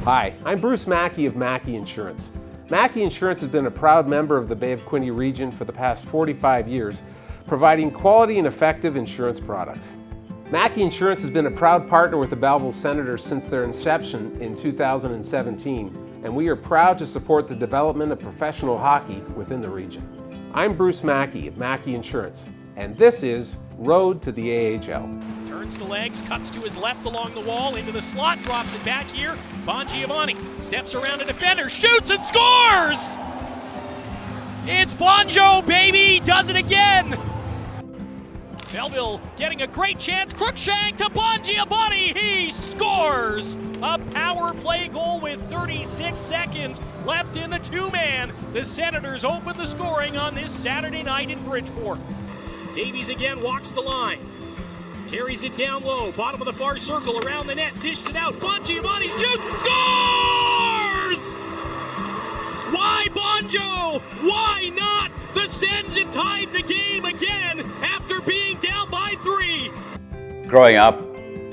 Hi, I'm Bruce Mackay of Mackay Insurance. Mackay Insurance has been a proud member of the Bay of Quinte region for the past 45 years, providing quality and effective insurance products. Mackay Insurance has been a proud partner with the Belleville Senators since their inception in 2017, and we are proud to support the development of professional hockey within the region. I'm Bruce Mackay of Mackay Insurance, and this is Road to the AHL. Turns the legs, cuts to his left along the wall, into the slot, drops it back here. Bongiovanni steps around a defender, shoots and scores! It's Bonjo, baby! Does it again! Belleville getting a great chance. Crookshank to Bongiovanni. He scores! A power play goal with 36 seconds left in the two-man. The Senators open the scoring on this Saturday night in Bridgeport. Davies again walks the line. Carries it down low, bottom of the far circle, around the net, dished it out. Bongiovanni shoots, scores! Why Bonjo? Why not? The Sens have tied the game again after being down by 3. Growing up,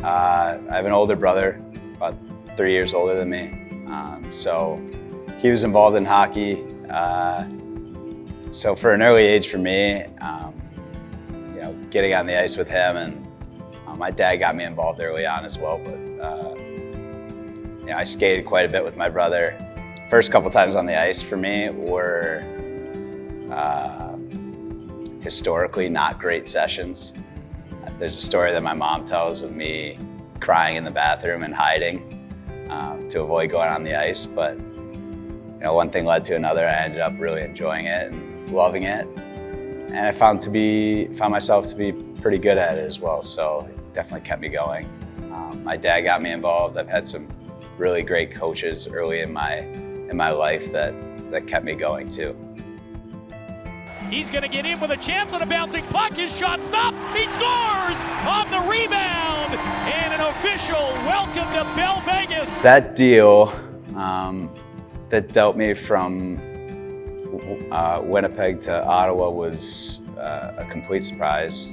I have an older brother, about 3 years older than me. So he was involved in hockey. So for an early age for me, getting on the ice with him, and my dad got me involved early on as well, but I skated quite a bit with my brother. First couple times on the ice for me were historically not great sessions. There's a story that my mom tells of me crying in the bathroom and hiding to avoid going on the ice, but one thing led to another. I ended up really enjoying it and loving it, and I found myself to be pretty good at it as well, so it definitely kept me going. My dad got me involved. I've had some really great coaches early in my life that kept me going too. He's going to get in with a chance on a bouncing puck. His shot stopped. He scores on the rebound, and an official welcome to Bell Vegas. That deal that dealt me from Winnipeg to Ottawa was a complete surprise.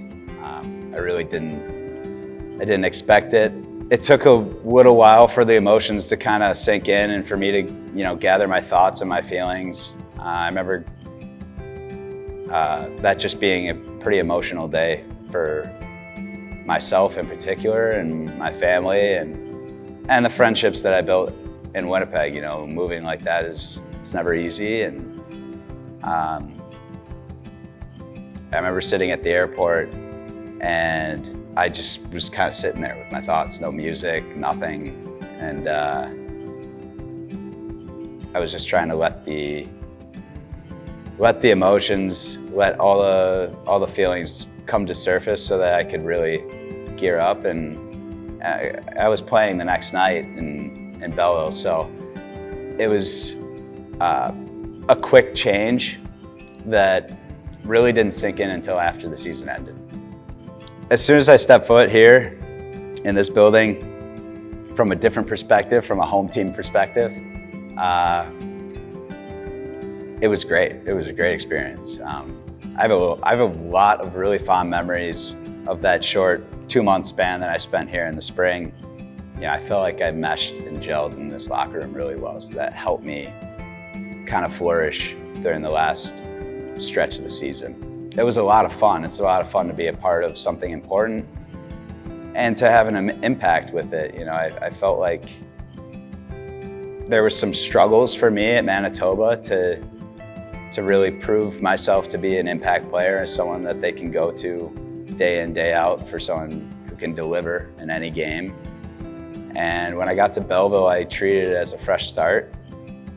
I really didn't expect it. It took a little while for the emotions to kind of sink in and for me to, gather my thoughts and my feelings. I remember that just being a pretty emotional day for myself in particular, and my family, and the friendships that I built in Winnipeg. Moving like that it's never easy, and I remember sitting at the airport, and I just was kind of sitting there with my thoughts, no music, nothing, and I was just trying to let the emotions, let all the feelings come to surface so that I could really gear up. And I was playing the next night in Belleville, so it was a quick change that really didn't sink in until after the season ended. As soon as I stepped foot here in this building, from a different perspective, from a home team perspective, it was great. It was a great experience. I have a lot of really fond memories of that short 2-month span that I spent here in the spring. I felt like I meshed and gelled in this locker room really well, so that helped me kind of flourish during the last stretch of the season. It was a lot of fun. It's a lot of fun to be a part of something important and to have an impact with it. I felt like there was some struggles for me at Manitoba to really prove myself to be an impact player, as someone that they can go to day in, day out, for someone who can deliver in any game. And when I got to Belleville, I treated it as a fresh start.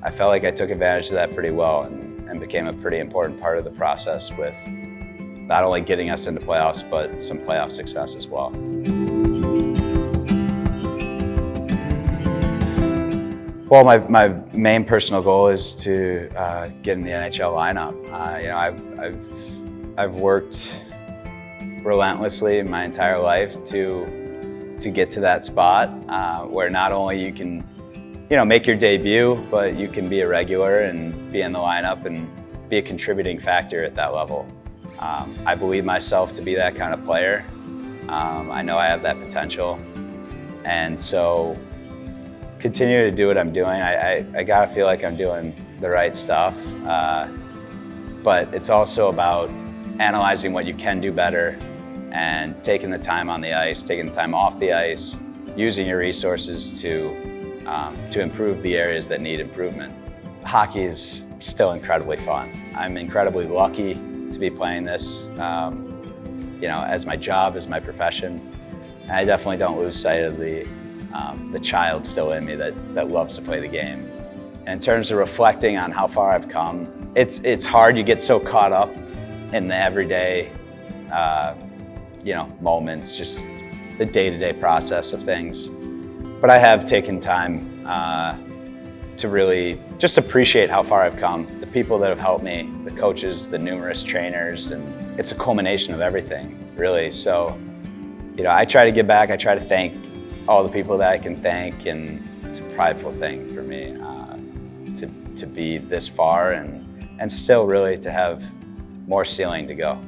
I felt like I took advantage of that pretty well and became a pretty important part of the process, with not only getting us into playoffs, but some playoff success as well. Well, my main personal goal is to get in the NHL lineup. I've worked relentlessly my entire life to get to that spot where not only you can make your debut, but you can be a regular and be in the lineup and be a contributing factor at that level. I believe myself to be that kind of player. I know I have that potential. And so continue to do what I'm doing. I gotta feel like I'm doing the right stuff, but it's also about analyzing what you can do better and taking the time on the ice, taking the time off the ice, using your resources to improve the areas that need improvement. Hockey is still incredibly fun. I'm incredibly lucky to be playing this, as my job, as my profession. And I definitely don't lose sight of the child still in me that loves to play the game. And in terms of reflecting on how far I've come, it's hard. You get so caught up in the everyday, moments, just the day-to-day process of things. But I have taken time to really just appreciate how far I've come, the people that have helped me, the coaches, the numerous trainers, and it's a culmination of everything, really. So, I try to give back. I try to thank all the people that I can thank, and it's a prideful thing for me to be this far and still really to have more ceiling to go.